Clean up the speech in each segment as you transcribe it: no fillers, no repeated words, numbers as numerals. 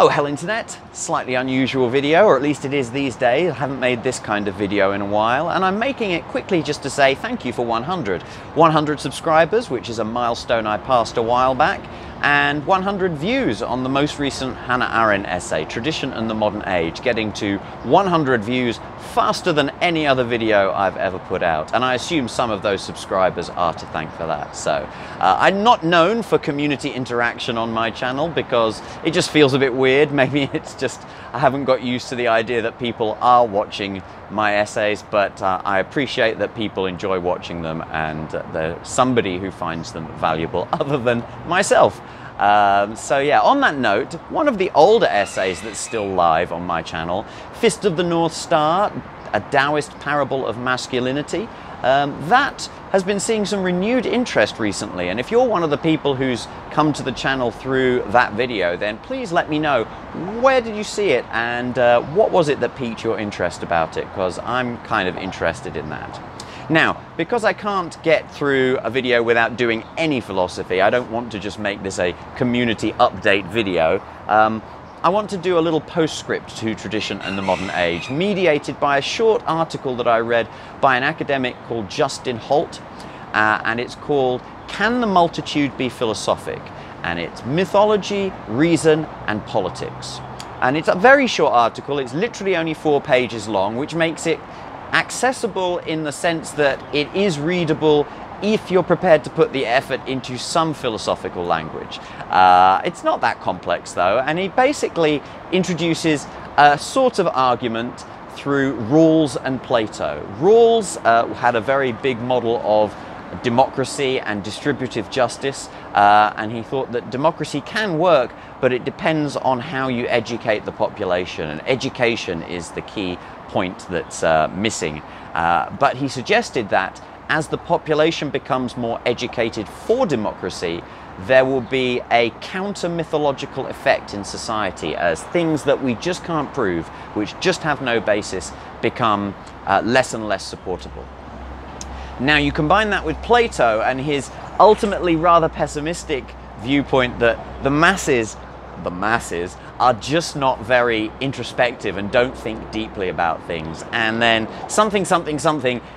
Oh, hell Internet, slightly unusual video, or at least it is these days. I haven't made this kind of video in a while, and I'm making it quickly just to say thank you for 100. 100 subscribers, which is a milestone I passed a while back, and 100 views on the most recent Hannah Arendt essay, Tradition and the Modern Age, getting to 100 views faster than any other video I've ever put out. And I assume some of those subscribers are to thank for that. So I'm not known for community interaction on my channel because it just feels a bit weird. Maybe it's just I haven't got used to the idea that people are watching my essays, but I appreciate that people enjoy watching them and there's somebody who finds them valuable other than myself. So yeah, on that note, one of the older essays that's still live on my channel, Fist of the North Star, a Taoist parable of masculinity, that has been seeing some renewed interest recently, and if you're one of the people who's come to the channel through that video, then please let me know, where did you see it and what was it that piqued your interest about it, because I'm kind of interested in that. Now, because I can't get through a video without doing any philosophy, I don't want to just make this a community update video. I want to do a little postscript to Tradition and the Modern Age, mediated by a short article that I read by an academic called Justin Holt, and it's called Can the Multitude Be Philosophic? And it's Mythology, Reason and Politics. And it's a very short article, it's literally only 4 pages long, which makes it accessible in the sense that it is readable if you're prepared to put the effort into some philosophical language. It's not that complex though, and he basically introduces a sort of argument through Rawls and Plato. Rawls had a very big model of democracy and distributive justice, and he thought that democracy can work, but it depends on how you educate the population, and education is the key point that's missing. But he suggested that as the population becomes more educated for democracy, there will be a counter-mythological effect in society as things that we just can't prove, which just have no basis, become less and less supportable. Now you combine that with Plato and his ultimately rather pessimistic viewpoint that the masses are just not very introspective and don't think deeply about things, and then something,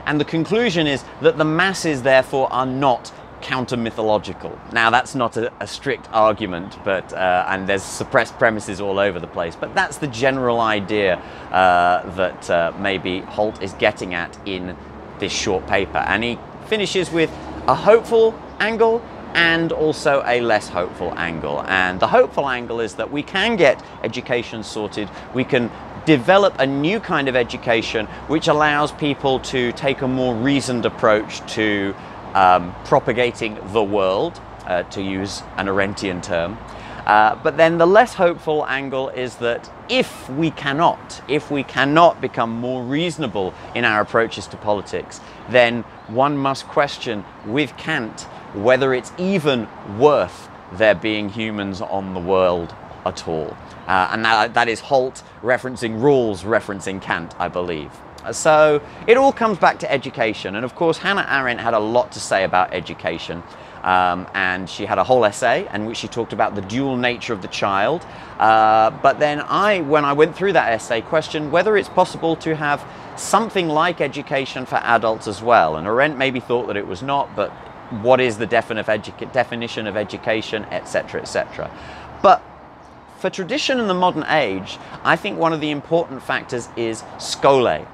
and the conclusion is that the masses therefore are not counter-mythological. Now that's not a strict argument, but and there's suppressed premises all over the place, but that's the general idea that maybe Holt is getting at in this short paper. And he finishes with a hopeful angle and also a less hopeful angle. And the hopeful angle is that we can get education sorted, we can develop a new kind of education which allows people to take a more reasoned approach to propagating the world, to use an Arendtian term. But then the less hopeful angle is that if we cannot become more reasonable in our approaches to politics, then one must question with Kant whether it's even worth there being humans on the world at all. And that is Holt referencing Rawls, referencing Kant, I believe. So it all comes back to education, and of course Hannah Arendt had a lot to say about education. And she had a whole essay in which she talked about the dual nature of the child. But then when I went through that essay, questioned whether it's possible to have something like education for adults as well. And Arendt maybe thought that it was not, but what is the definition of education, etc., etc. But for Tradition in the Modern Age, I think one of the important factors is skole.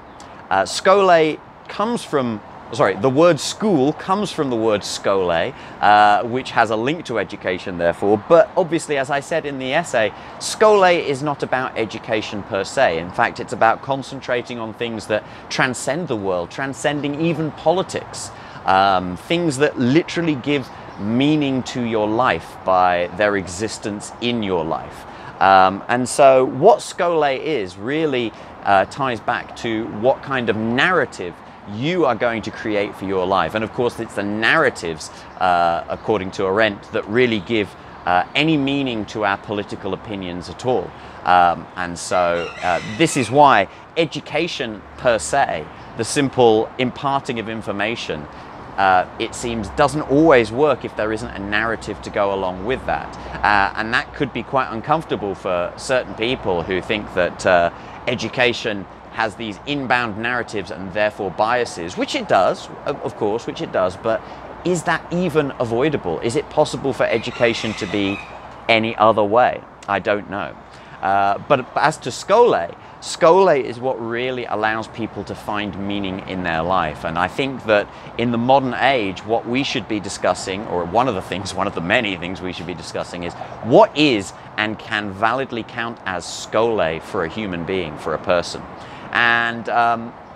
Skole comes from the word school comes from the word skole, which has a link to education therefore, but obviously, as I said in the essay, skole is not about education per se. In fact, it's about concentrating on things that transcend the world, transcending even politics, things that literally give meaning to your life by their existence in your life. And so what skole is really ties back to what kind of narrative you are going to create for your life. And of course it's the narratives, according to Arendt, that really give any meaning to our political opinions at all. And so this is why education per se, the simple imparting of information, it seems doesn't always work if there isn't a narrative to go along with that. And that could be quite uncomfortable for certain people who think that education has these inbound narratives and therefore biases, which it does, of course, which it does, but is that even avoidable? Is it possible for education to be any other way? I don't know. But as to Skole is what really allows people to find meaning in their life. And I think that in the modern age, what we should be discussing, or one of the many things we should be discussing, is what is and can validly count as Skole for a human being, for a person. And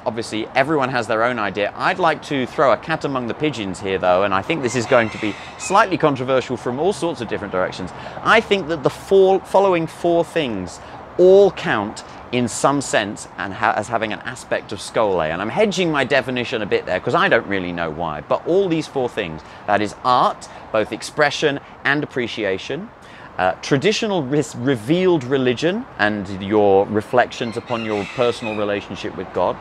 obviously everyone has their own idea. I'd like to throw a cat among the pigeons here though, and I think this is going to be slightly controversial from all sorts of different directions. I think that the following four things all count in some sense and as having an aspect of Skole. And I'm hedging my definition a bit there because I don't really know why. But all these four things, that is art, both expression and appreciation, traditional revealed religion and your reflections upon your personal relationship with God,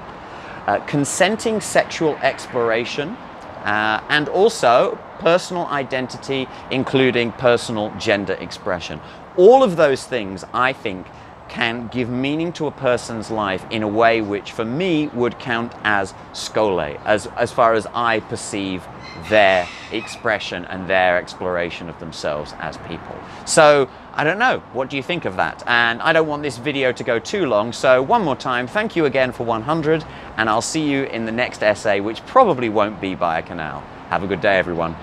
consenting sexual exploration, and also personal identity, including personal gender expression. All of those things, I think, can give meaning to a person's life in a way which for me would count as Skole, as far as I perceive their expression and their exploration of themselves as people. So I don't know, what do you think of that? And I don't want this video to go too long, so one more time, thank you again for 100, and I'll see you in the next essay, which probably won't be by a canal. Have a good day, everyone.